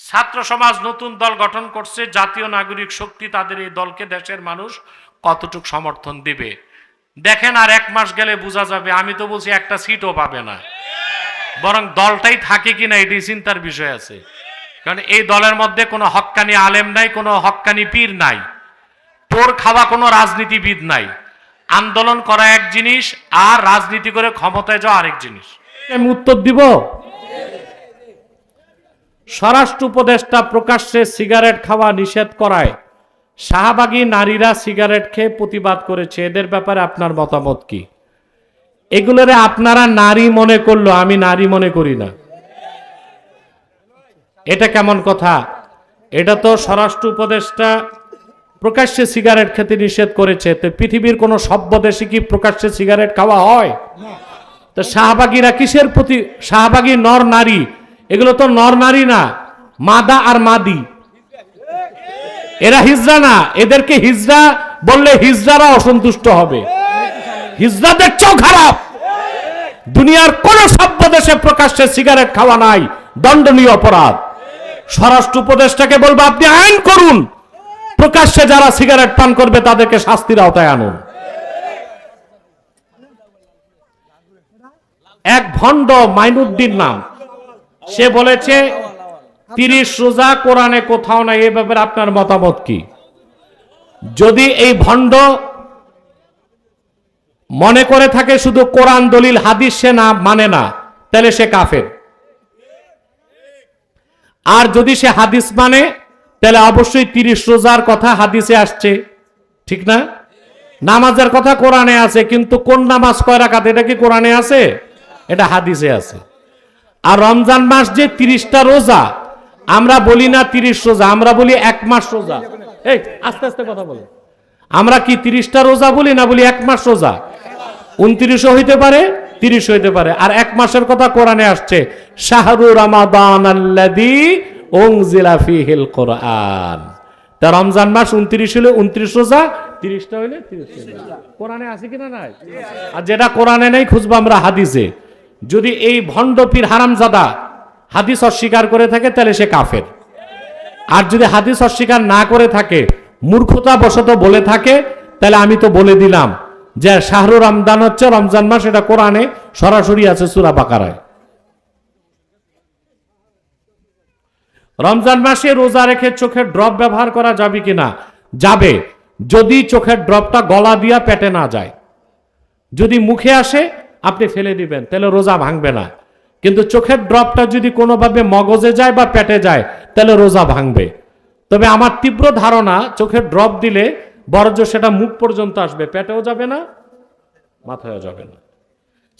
ছাত্র সমাজ নতুন দল গঠন করছে, জাতীয় নাগরিক শক্তি তাদের এই দলকে দেশের মানুষ কতটুকু সমর্থন দিবে দেখেন। আর এক মাস গেলে বোঝা যাবে। আমি তো বলছি একটা সিটও পাবে না, বরং দলটাই থাকে কিনা এটি চিন্তার বিষয় আছে। কারণ এই দলের মধ্যে কোনো হক্কানি আলেম নাই, কোনো হক্কানি পীর নাই, তোর খাওয়া কোনো রাজনীতিবিদ নাই। আন্দোলন করা এক জিনিস, আর রাজনীতি করে ক্ষমতায় যাওয়া আরেক জিনিস। আমি উত্তর দিব। স্বরাষ্ট্র উপদেষ্টা প্রকাশ্যে সিগারেট খাওয়া নিষেধ করায় শাহবাগী নারীরা সিগারেট খেয়ে প্রতিবাদ করেছে, এদের ব্যাপারে আপনার মতামত কি? এগুলোরে আপনারা নারী মনে করলো, আমি নারী মনে করি না। এটা কেমন কথা? এটা তো স্বরাষ্ট্র উপদেষ্টা প্রকাশ্যে সিগারেট খেতে নিষেধ করেছে। তো পৃথিবীর কোন সভ্য দেশে কি প্রকাশ্যে সিগারেট খাওয়া হয়? তো শাহবাগীরা কিসের প্রতি? শাহবাগী নর নারী, এগুলো তো নর নারী না, মাদা আর মাদি। এরা হিজড়া না, এদেরকে হিজড়া বললে হিজড়ারা অসন্তুষ্ট হবে। হিজড়াদের চেয়েও খারাপ। দুনিয়ার কোন সভ্য দেশে প্রকাশ্যে সিগারেট খাওয়া নাই, দণ্ডনীয় অপরাধ। স্বরাষ্ট্র উপদেষ্টাকে বলবো আপনি আইন করুন, প্রকাশ্যে যারা সিগারেট পান করবে তাদেরকে শাস্তির আওতায় আনুন। এক ভণ্ড মাইনুদ্দিন নাম, সে বলেছে 30 রোজা কোরআনে কোথাও নাই। এই ব্যাপারে আপনার মতামত কি? যদি এই ভণ্ড মনে করে থাকে শুধু কোরআন দলিল হাদিস সে না মানে না, তাহলে সে কাফের। আর যদি সে হাদিস মানে, তাহলে অবশ্যই 30 রোজার কথা হাদিসে আসছে, ঠিক না? নামাজের কথা কোরআনে আছে, কিন্তু কোন নামাজ কয় রাকাত এটা কি কোরআনে আছে? এটা হাদিসে আছে। আর রমজান মাস যে 30টা রোজা, আমরা বলি না 30 রোজা, আমরা বলি 1 মাস রোজা। এই আস্তে আস্তে কথা বলো। আমরা কি 30টা রোজা বলি না বলি 1 মাস রোজা? 29ও হইতে পারে, 30 হইতে পারে। আর 1 মাসের কথা কোরআনে আসছে, শাহরু রমাদান আল্লাযী উনজিলা ফীহিল কোরআন। তা রমজান মাস 29 হলে 29 রোজা, 30টা হইলে 30 রোজা। কোরআনে আছে কিনা নাই? আর যেটা কোরআনে নেই খুঁজবো আমরা হাদিসে। যদি এই ভণ্ড পীর হারামজাদা হাদিস অস্বীকার করে থাকে তাহলে সে কাফের। আর যদি হাদিস অস্বীকার না করে থাকে, মূর্খতা বশত বলে থাকে, তাহলে আমি তো বলে দিলাম যে শাহরু রমজান হচ্ছে রমজান মাস, এটা কোরআনে সরাসরি আছে সূরা বাকারায়। রমজান মাসে রোজা রেখে চোখের ড্রপ ব্যবহার করা যাবে কিনা? যাবে, যদি চোখের ড্রপটা গলা দিয়া পেটে না যায়। যদি মুখে আসে আপনি ফেলে দিবেন, তাহলে রোজা ভাঙবে না। কিন্তু চোখের ড্রপটা যদি কোনোভাবে মগজে যায় বা পেটে যায়, তাহলে রোজা ভাঙবে। তবে আমার তীব্র ধারণা, চোখের ড্রপ দিলে বরঞ্চ সেটা মুখ পর্যন্ত আসবে, পেটেও যাবে না, মাথায়ও যাবে না।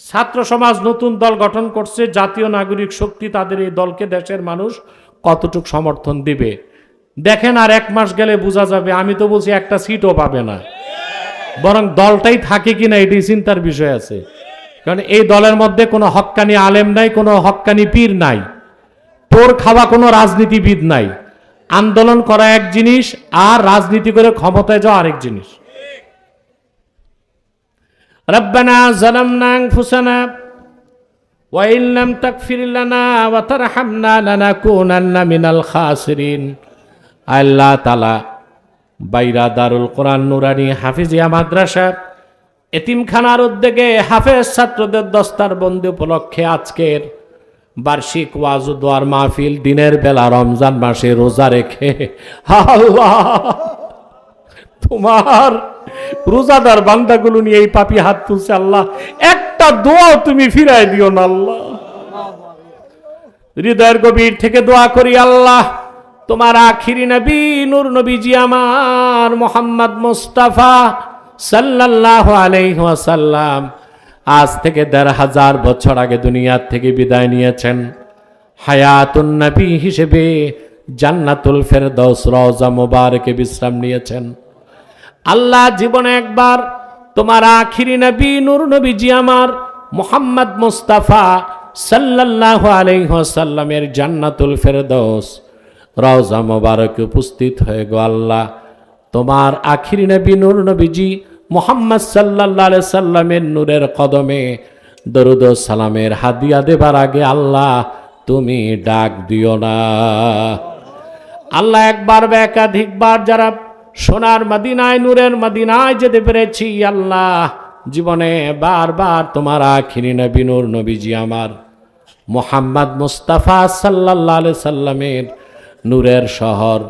ছাত্র সমাজ নতুন দল গঠন করছে, জাতীয় নাগরিক শক্তি তাদের এই দলকে দেশের মানুষ কতটুকু সমর্থন দিবে দেখেন। আর 1 মাস গেলে বোঝা যাবে। আমি তো বলছি একটা সিটও পাবে না, বরং দলটাই থাকে কিনা এটি চিন্তার বিষয় আছে। কারণ এই দলের মধ্যে কোনো হক্কানি আলেম নাই, কোনো হক্কানি পীর নাই, তোর খাওয়া কোনো রাজনীতিবিদ নাই। আন্দোলন করা এক জিনিস, আর রাজনীতি করে ক্ষমতায় যাওয়া আরেক জিনিস। রব্বানা যালামনা আনফুসানা ওয়া ইন লাম তাগফির লানা ওয়া তারহামনা লানাকুনান্না মিনাল খাসিরিন। আল্লাহ তাআলা বাইরা দারুল কোরআন নুরানি হাফিজিয়া মাদ্রাসা এতিমখানার উদ্যোগে হাফেজ ছাত্রদের দস্তারবন্দি উপলক্ষে আজকের বার্ষিক ওয়াজ ও দোয়ার মাহফিল, দিনের বেলা রমজান মাসে রোজা রেখে, আল্লাহ তোমার রোজাদার বান্দাগুলো নিয়ে এই পাপী হাত তুলছে, আল্লাহ একটা দোয়াও তুমি ফিরাই দিও না। আল্লাহ হৃদয়ের গভীর থেকে দোয়া করি, আল্লাহ তোমার আখিরি নবী নূর নবীজি আমার মুহাম্মদ মুস্তাফা সাল্লাল্লাহু আলাইহি ওয়াসাল্লাম আজ থেকে ১৫০০ বছর আগে দুনিয়ার থেকে বিদায় নিয়েছেন। হায়াতুন নবী হিসেবে জান্নাতুল ফেরদৌস রওজা মুবারকে বিশ্রাম নিয়েছেন। আল্লাহ জীবনে একবার তোমার আখিরি নবী নূর নবীজি আমার মুহাম্মদ মুস্তাফা সাল্লাল্লাহু আলাইহি ওয়াসাল্লামের জান্নাতুল ফেরদৌস রওজা মুবারকে উপস্থিত হয়ে গো আল্লাহ, তোমার আখিরি নবী নূর নবীজি মুহাম্মদ সাল্লাল্লাহু আলাইহি সাল্লামের নূরের কদমে দরুদ ও সালামের হাদিয়া দেবার আগে আল্লাহ তুমি ডাক দিও না। আল্লাহ একবার বা একাধিকবার যারা সোনার মদিনায় নূরের মদিনায় যেতে পেরেছি আল্লাহ, জীবনে বারবার তোমার আখিরি নবী নূর নবীজি আমার মুহাম্মদ মুস্তাফা সাল্লাল্লাহু আলাইহি সাল্লামের নূরের শহর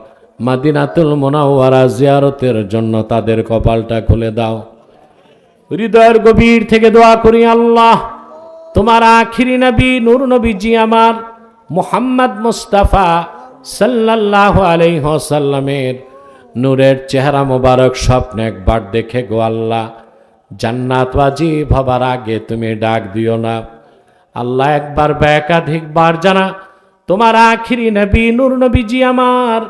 মদিনাতুল মুনাওয়ারা জিয়ারতের জন্য তাদের কপালটা খুলে দাও। হৃদয়ের গভীর থেকে দোয়া করি আল্লাহ, তোমার আখিরি নবী নূর নবীজি আমার মুহাম্মদ মুস্তাফা সাল্লাল্লাহু আলাইহি ওয়াসাল্লামের নূরের চেহারা মোবারক স্বপ্নে একবার দেখে গো আল্লাহ, জান্নাত ওয়াজিব হবার আগে তুমি ডাক দিও না আল্লাহ। একবার বা একাধিকবার জানা তোমার আখিরি নবী নূর নবীজি আমার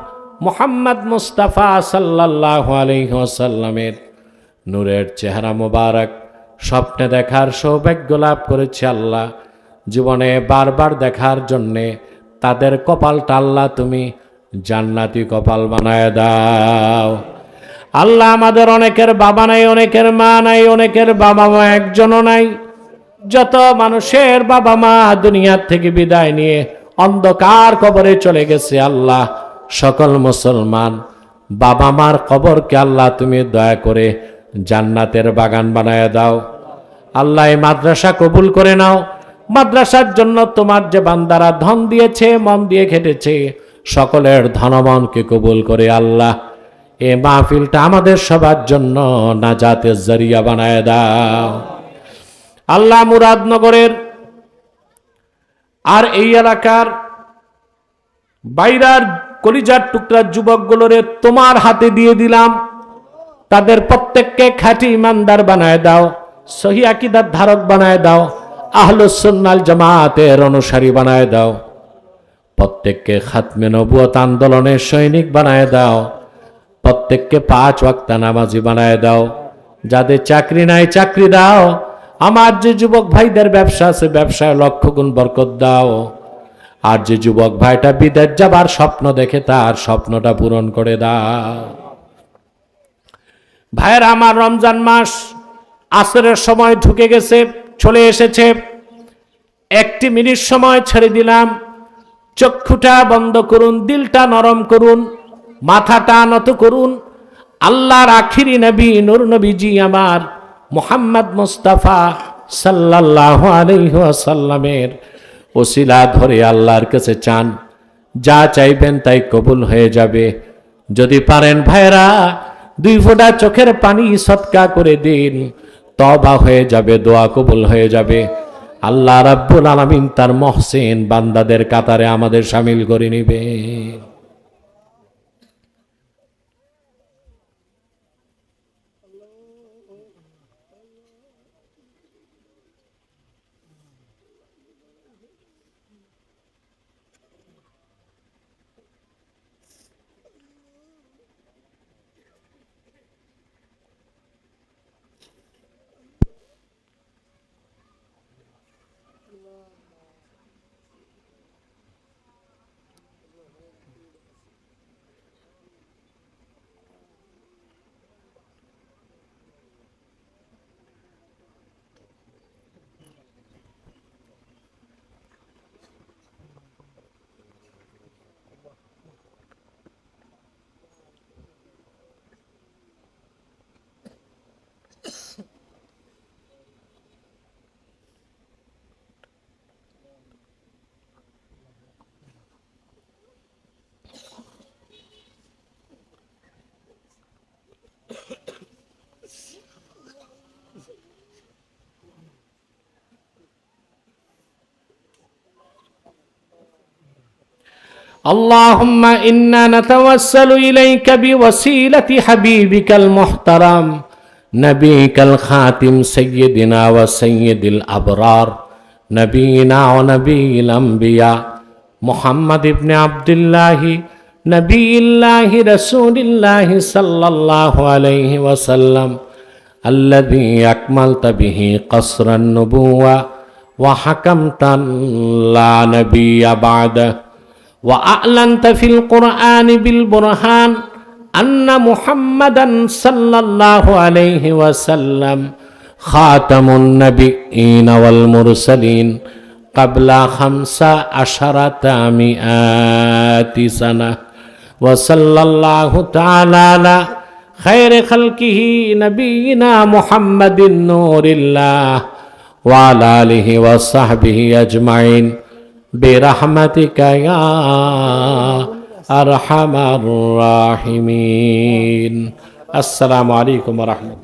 মুহাম্মদ মুস্তাফা সাল্লাল্লাহু আলাইহি ওয়াসাল্লামের নূরের চেহারা মোবারক স্বপ্নে দেখার সৌভাগ্য লাভ করেছে আল্লাহ। জীবনে বারবার দেখার জন্যে তাদের কপালটা আল্লাহ তুমি জান্নাতি কপাল বানায় দাও আল্লাহ। আমাদের অনেকের বাবা নাই, অনেকের মা নাই, অনেকের বাবা মা একজনও নাই। যত মানুষের বাবা মা দুনিয়ার থেকে বিদায় নিয়ে অন্ধকার কবরে চলে গেছে আল্লাহ, সকল মুসলমান বাবা মার কবরকে আল্লাহ তুমি দয়া করে জান্নাতের বাগান বানায় দাও আল্লাহ। এই মাদ্রাসা কবুল করে নাও। মাদ্রাসার জন্য তোমার যে বান্দারা ধন দিয়েছে, মন দিয়ে খেটেছে, সকলের ধনমনকে কবুল করে আল্লাহ এ মাহফিলটা আমাদের সবার জন্য নাজাতের জরিয়া বানায় দাও আল্লাহ। মুরাদনগরের আর এই এলাকার বাইরার কলিজার টুকরার যুবকগুলোরে তোমার হাতে দিয়ে দিলাম। তাদের প্রত্যেককে খাঁটি ইমানদার বানায় দাও, সহি আকীদার ধারক বানায় দাও, আহলুস সুন্নাল জামাতের অনুসারী বানায় দাও। প্রত্যেককে খাতমে নবুয়ত আন্দোলনের সৈনিক বানায় দাও। প্রত্যেককে 5 ওয়াক্ত নামাজি বানায় দাও। যাদের চাকরি নাই চাকরি দাও। আমার যে যুবক ভাইদের ব্যবসা আছে ব্যবসায় লক্ষ গুণ বরকত দাও। আর যে যুবক ভাইটা বিদেশ যাবার স্বপ্ন দেখে তার স্বপ্নটা পূরণ করে দাও। ভাইয়ের আমার রমজান মাস আসরের সময় ঢুকে গেছে, চলে এসেছে। 1 মিনিট সময় ছেড়ে দিলাম। চক্ষুটা বন্ধ করুন, দিলটা নরম করুন, মাথাটা নত করুন। আল্লাহর আখিরি নবী নূর নবীজি আমার মুহাম্মদ মুস্তাফা সাল্লাল্লাহু আলাইহি ওয়াসাল্লামের ওসিলা ধরে আল্লাহর কাছে চান, যা চাইবেন তাই কবুল হয়ে যাবে। যদি পারেন ভাইরা 2 ফোঁটা চোখের পানি সদকা করে দিন, তওবা হয়ে যাবে, দোয়া কবুল হয়ে যাবে। আল্লাহ রাব্বুল আলামিন তার মহসিন বান্দাদের কাতারে আমাদের শামিল করে নিবে। اللهم إنا نتوسل إليك بوسيلة حبيبك المحترم نبيك الخاتم سيدنا وسيد الأبرار نبينا ونبي الأنبياء محمد بن عبد الله نبي الله رسول الله صلى الله عليه وسلم الذي أكملت به قصر النبوة وحكمت لا نبي بعده وأعلنت في القرآن بالبرهان أن محمدا صلى الله عليه وسلم خاتم النبيين والمرسلين قبل 1500 سنة ওয়া সাল্লাল্লাহু তাআলা আলা খায়রি খালকিহি নবিয়িনা মুহাম্মাদিন নূরিল্লাহ ওয়া আলা আলিহি ওয়া সাহবিহি আজমাইন বিরহমাতিকা ইয়া আরহামার রাহিমিন। আসসালামু আলাইকুম ওয়া রাহমাতুল্লাহ।